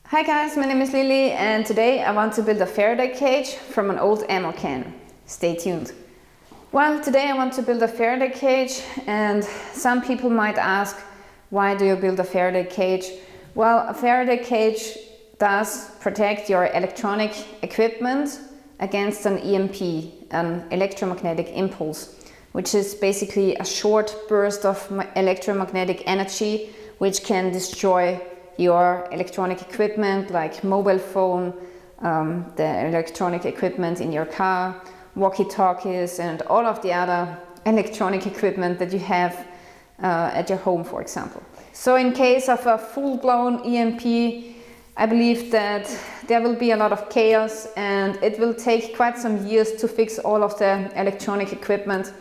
Hi guys, my name is Lily and today I want to build a Faraday cage from an old ammo can. Stay tuned. Well, today I want to build a Faraday cage, and some people might ask, why do you build a Faraday cage? Well, a Faraday cage does protect your electronic equipment against an EMP, an electromagnetic impulse, which is basically a short burst of electromagnetic energy which can destroy your electronic equipment like mobile phone, the electronic equipment in your car, walkie-talkies and all of the other electronic equipment that you have at your home, for example. So in case of a full-blown EMP, I believe that there will be a lot of chaos and it will take quite some years to fix all of the electronic equipment.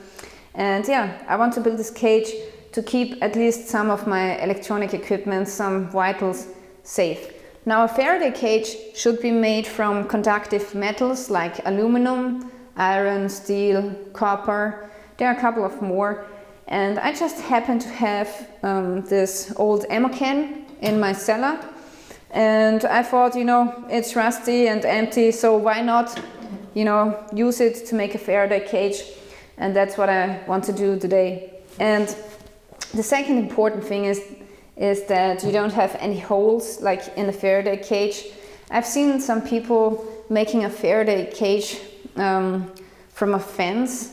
And yeah, I want to build this cage to keep at least some of my electronic equipment, some vitals, safe. Now, a Faraday cage should be made from conductive metals like aluminum, iron, steel, copper. There are a couple of more. And I just happen to have this old ammo can in my cellar. And I thought, it's rusty and empty, so why not, use it to make a Faraday cage? And that's what I want to do today. And the second important thing is that you don't have any holes like in the Faraday cage. I've seen some people making a Faraday cage from a fence.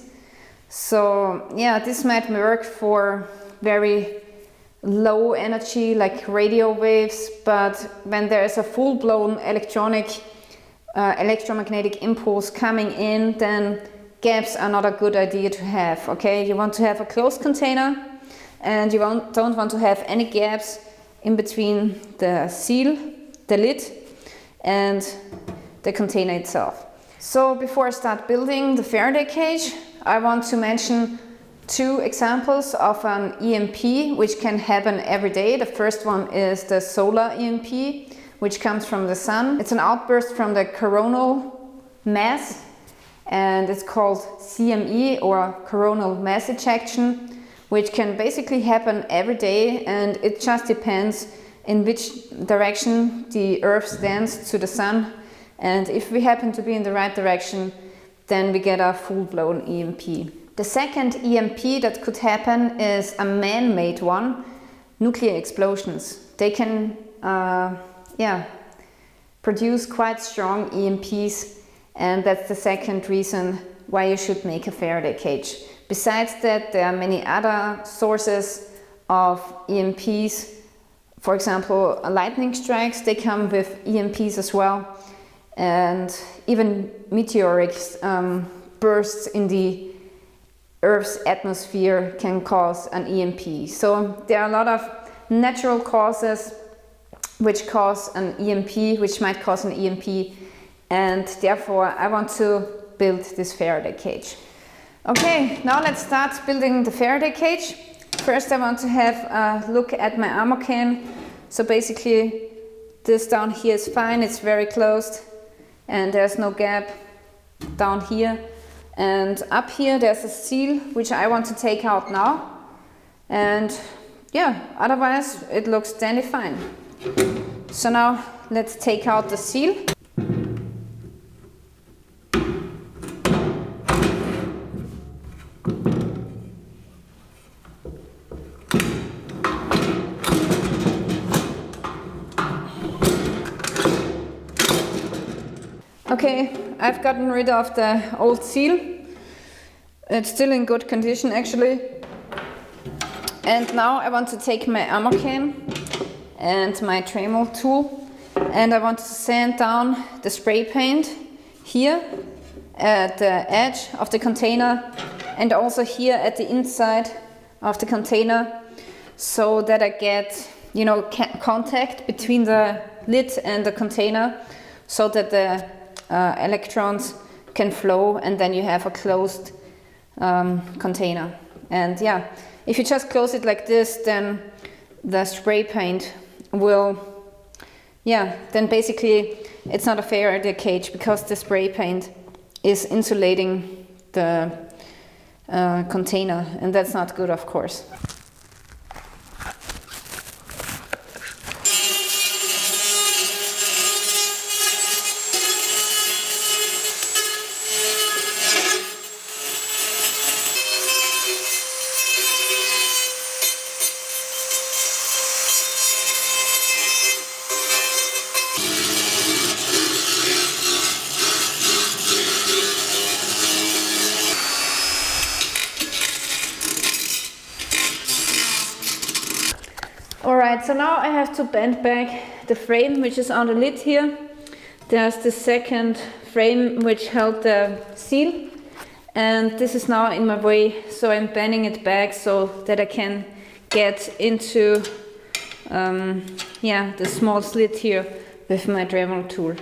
So yeah, this might work for very low energy like radio waves, but when there's a full-blown electromagnetic impulse coming in, then gaps are not a good idea to have, okay? You want to have a closed container and you don't want to have any gaps in between the seal, the lid, and the container itself. So before I start building the Faraday cage, I want to mention two examples of an EMP which can happen every day. The first one is the solar EMP, which comes from the sun. It's an outburst from the coronal mass, and it's called CME, or coronal mass ejection, which can basically happen every day, and it just depends in which direction the Earth stands to the sun. And if we happen to be in the right direction, then we get a full-blown EMP. The second EMP that could happen is a man-made one, nuclear explosions. They can produce quite strong EMPs, and that's the second reason why you should make a Faraday cage. Besides that, there are many other sources of EMPs. For example, lightning strikes, they come with EMPs as well. And even meteoric bursts in the Earth's atmosphere can cause an EMP. So there are a lot of natural causes which cause an EMP, which might cause an EMP. And therefore, I want to build this Faraday cage. Okay, now let's start building the Faraday cage. First, I want to have a look at my ammo can. So basically, this down here is fine, it's very closed, and there's no gap down here. And up here, there's a seal, which I want to take out now. And yeah, otherwise, it looks dandy fine. So now, let's take out the seal. Okay, I've gotten rid of the old seal. It's still in good condition actually. And now I want to take my ammo can and my Dremel tool, and I want to sand down the spray paint here at the edge of the container and also here at the inside of the container, so that I get, contact between the lid and the container, so that the electrons can flow, and then you have a closed container. And yeah, if you just close it like this, then the spray paint will, then basically it's not a Faraday cage, because the spray paint is insulating the container, and that's not good, of course. so now I have to bend back the frame which is on the lid here. There's the second frame which held the seal, and this is now in my way, so I'm bending it back so that I can get into the small slit here with my Dremel tool.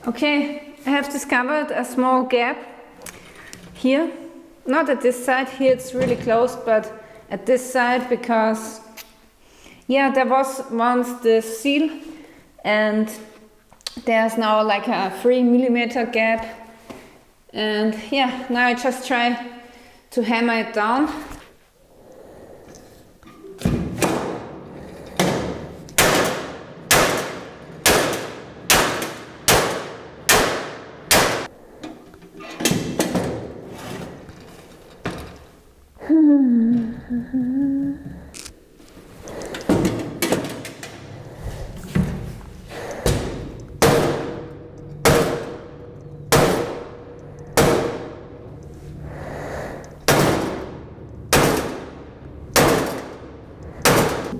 Okay, I have discovered a small gap here. Not at this side, here it's really close, but at this side, because there was once the seal and there's now like a 3mm gap, and now I just try to hammer it down.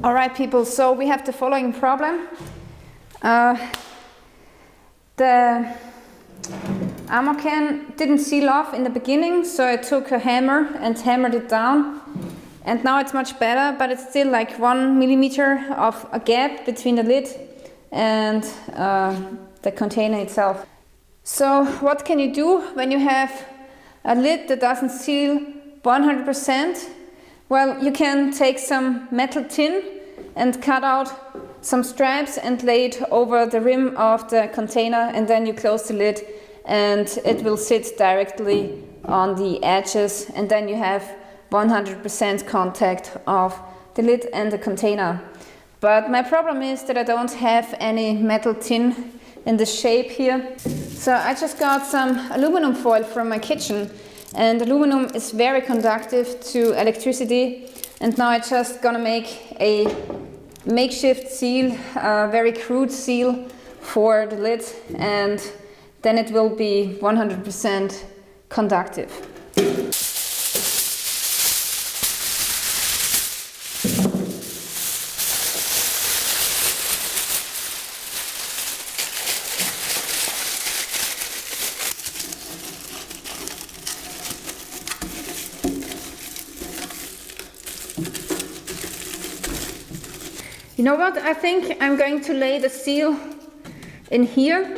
Alright people, so we have the following problem. The ammo can didn't seal off in the beginning, so I took a hammer and hammered it down, and now it's much better, but it's still like 1mm of a gap between the lid and the container itself. So what can you do when you have a lid that doesn't seal 100%? Well, you can take some metal tin and cut out some straps and lay it over the rim of the container, and then you close the lid and it will sit directly on the edges, and then you have 100% contact of the lid and the container. But my problem is that I don't have any metal tin in the shape here. So I just got some aluminum foil from my kitchen, and aluminum is very conductive to electricity, and now I just gonna make a makeshift seal, a very crude seal for the lid, and then it will be 100% conductive. You know what? I think I'm going to lay the seal in here,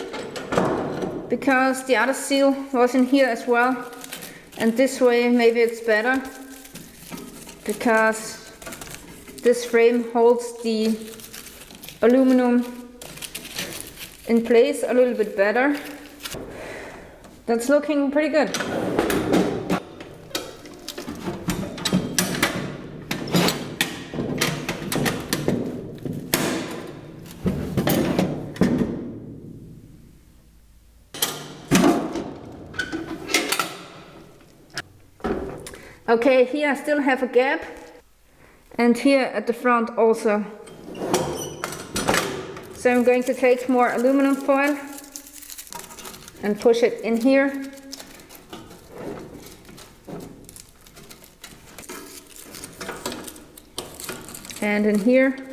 because the other seal was in here as well, and this way maybe it's better, because this frame holds the aluminum in place a little bit better. That's looking pretty good. Okay, here I still have a gap, and here at the front also. So I'm going to take more aluminum foil and push it in here. And in here.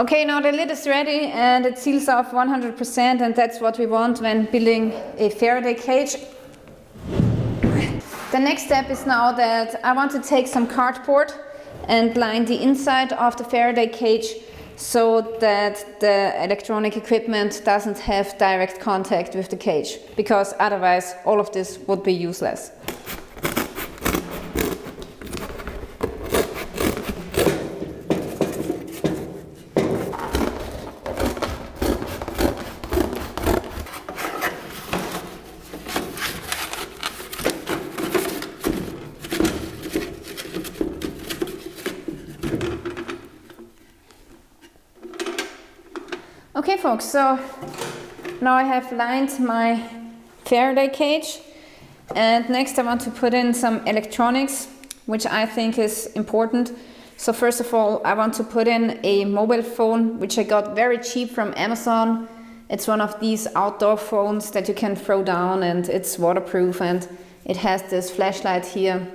Okay, now the lid is ready and it seals off 100%, and that's what we want when building a Faraday cage. The next step is now that I want to take some cardboard and line the inside of the Faraday cage so that the electronic equipment doesn't have direct contact with the cage, because otherwise all of this would be useless. Okay folks, so now I have lined my Faraday cage, and next I want to put in some electronics, which I think is important. So first of all, I want to put in a mobile phone, which I got very cheap from Amazon. It's one of these outdoor phones that you can throw down, and it's waterproof, and it has this flashlight here.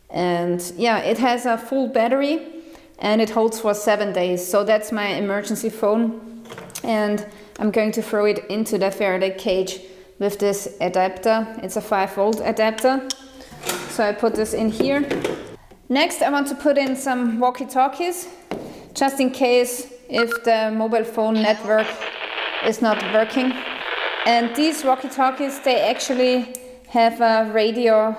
And yeah, it has a full battery and it holds for 7 days. So that's my emergency phone. And I'm going to throw it into the Faraday cage with this adapter. It's a 5-volt adapter. So I put this in here. Next, I want to put in some walkie-talkies, just in case if the mobile phone network is not working. And these walkie-talkies, they actually have a radio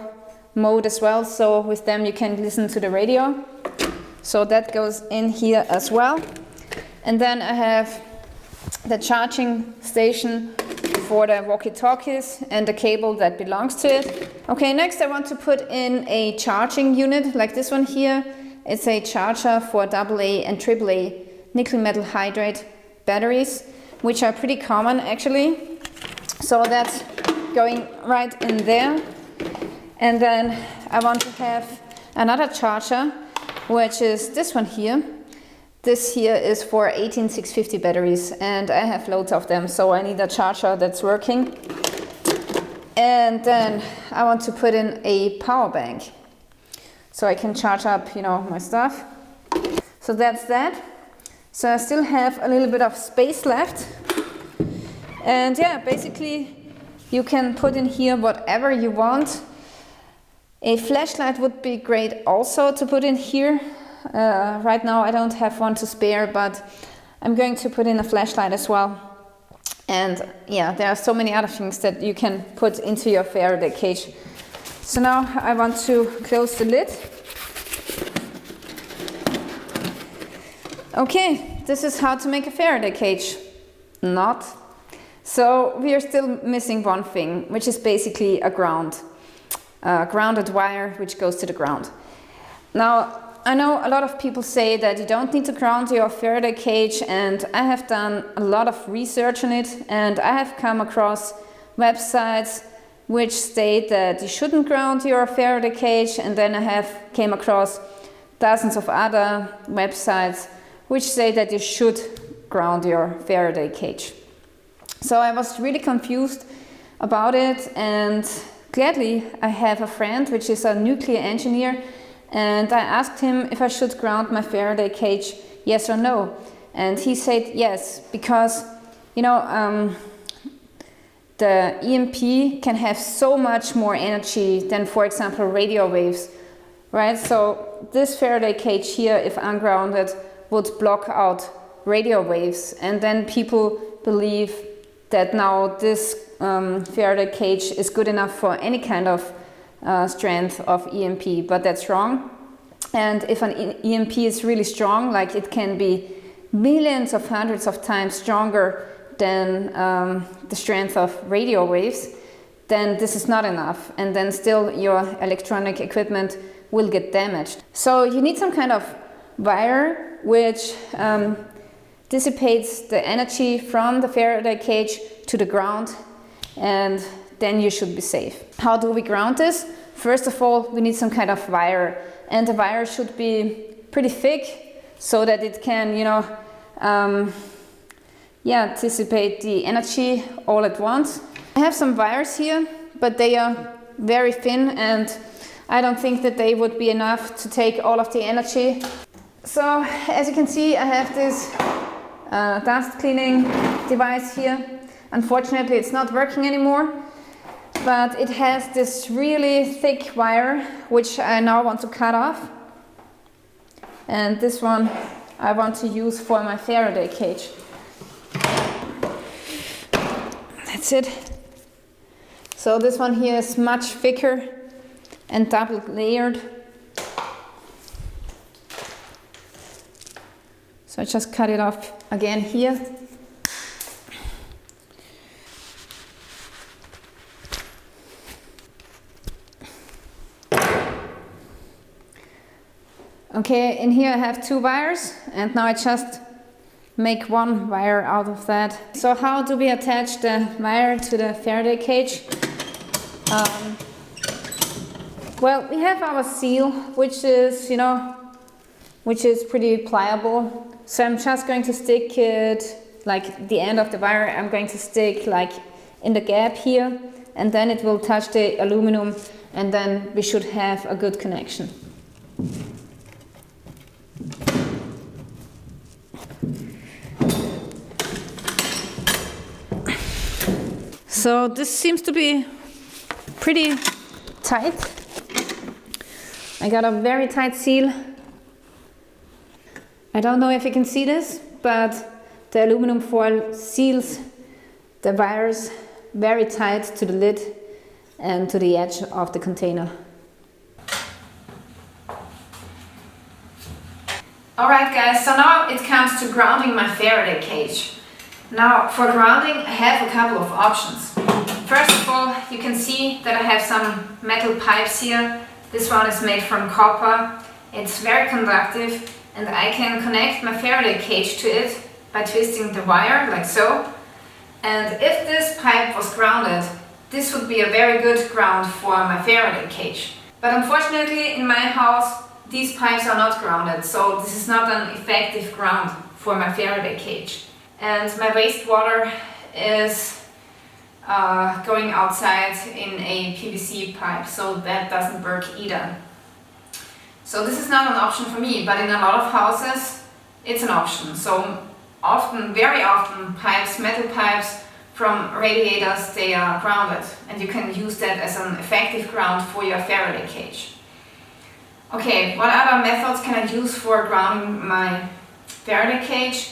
mode as well. So with them you can listen to the radio. So that goes in here as well. And then I have the charging station for the walkie-talkies and the cable that belongs to it. Okay, next I want to put in a charging unit like this one here. It's a charger for AA and AAA nickel metal hydride batteries, which are pretty common actually. So that's going right in there. And then I want to have another charger, which is this one here. This here is for 18650 batteries, and I have loads of them, so I need a charger that's working. And then I want to put in a power bank, so I can charge up, you know, my stuff. So that's that. So I still have a little bit of space left. And yeah, basically you can put in here whatever you want. A flashlight would be great also to put in here. Right now I don't have one to spare, but I'm going to put in a flashlight as well. And yeah, there are so many other things that you can put into your Faraday cage. So now I want to close the lid. Okay, this is how to make a Faraday cage. Not. So we are still missing one thing, which is basically a grounded wire which goes to the ground. Now, I know a lot of people say that you don't need to ground your Faraday cage, and I have done a lot of research on it, and I have come across websites which state that you shouldn't ground your Faraday cage, and then I came across dozens of other websites which say that you should ground your Faraday cage. So I was really confused about it, and gladly I have a friend which is a nuclear engineer, and I asked him if I should ground my Faraday cage, yes or no. And he said yes, because you know, the EMP can have so much more energy than, for example, radio waves, right? So this Faraday cage here, if ungrounded, would block out radio waves, and then people believe that now this Faraday cage is good enough for any kind of strength of EMP, but that's wrong. And if an EMP is really strong, like it can be millions of hundreds of times stronger than the strength of radio waves, then this is not enough, and then still your electronic equipment will get damaged. So you need some kind of wire which dissipates the energy from the Faraday cage to the ground, and then you should be safe. How do we ground this? First of all, we need some kind of wire, and the wire should be pretty thick so that it can, you know, dissipate the energy all at once. I have some wires here, but they are very thin, and I don't think that they would be enough to take all of the energy. So as you can see, I have this dust cleaning device here. Unfortunately, it's not working anymore, but it has this really thick wire, which I now want to cut off. And this one I want to use for my Faraday cage. That's it. So this one here is much thicker and double layered. So I just cut it off again here. Okay, in here I have 2 wires, and now I just make 1 wire out of that. So how do we attach the wire to the Faraday cage? Well, we have our seal, which is, which is pretty pliable. So I'm just going to stick it, like the end of the wire, I'm going to stick like in the gap here, and then it will touch the aluminum, and then we should have a good connection. So this seems to be pretty tight. I got a very tight seal. I don't know if you can see this, but the aluminum foil seals the wires very tight to the lid and to the edge of the container. Alright guys, so now it comes to grounding my Faraday cage. Now for grounding I have a couple of options. First of all, you can see that I have some metal pipes here. This one is made from copper. It's very conductive, and I can connect my Faraday cage to it by twisting the wire like so. And if this pipe was grounded, this would be a very good ground for my Faraday cage. But unfortunately in my house these pipes are not grounded, so this is not an effective ground for my Faraday cage. And my wastewater is going outside in a PVC pipe, so that doesn't work either. So this is not an option for me, but in a lot of houses it's an option. So often, very often, pipes, metal pipes from radiators, they are grounded, and you can use that as an effective ground for your Faraday cage. Okay, what other methods can I use for grounding my Faraday cage?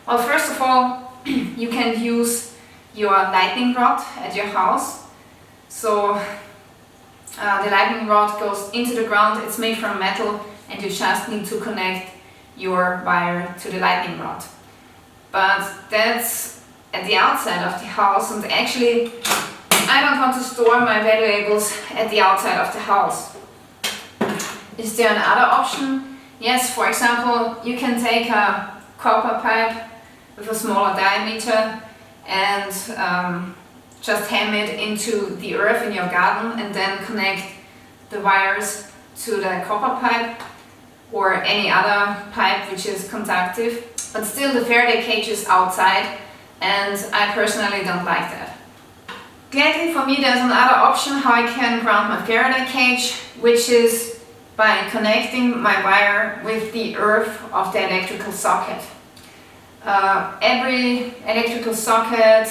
Well, first of all, you can use your lightning rod at your house. So the lightning rod goes into the ground, it's made from metal, and you just need to connect your wire to the lightning rod. But that's at the outside of the house, and actually I don't want to store my valuables at the outside of the house. Is there another option? Yes, for example, you can take a copper pipe with a smaller diameter and just ham it into the earth in your garden, and then connect the wires to the copper pipe or any other pipe which is conductive. But still the Faraday cage is outside, and I personally don't like that. Gladly for me there's another option how I can ground my Faraday cage, which is by connecting my wire with the earth of the electrical socket. Every electrical socket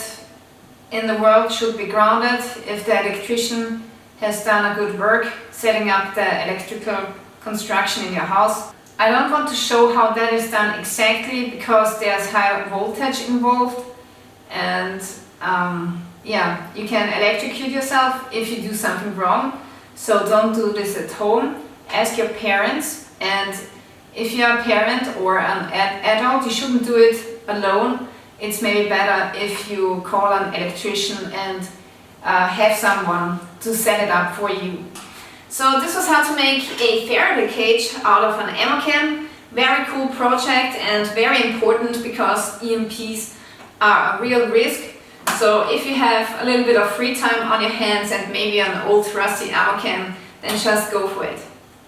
in the world should be grounded if the electrician has done a good work setting up the electrical construction in your house. I don't want to show how that is done exactly because there's high voltage involved, and yeah, you can electrocute yourself if you do something wrong. So don't do this at home. Ask your parents, and if you're a parent or an adult, you shouldn't do it alone. It's maybe better if you call an electrician and have someone to set it up for you. So this was how to make a Faraday cage out of an ammo can. Very cool project and very important because EMPs are a real risk. So if you have a little bit of free time on your hands and maybe an old rusty ammo can, then just go for it.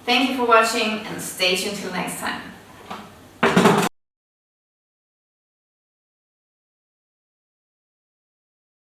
Thank you for watching and stay tuned till next time.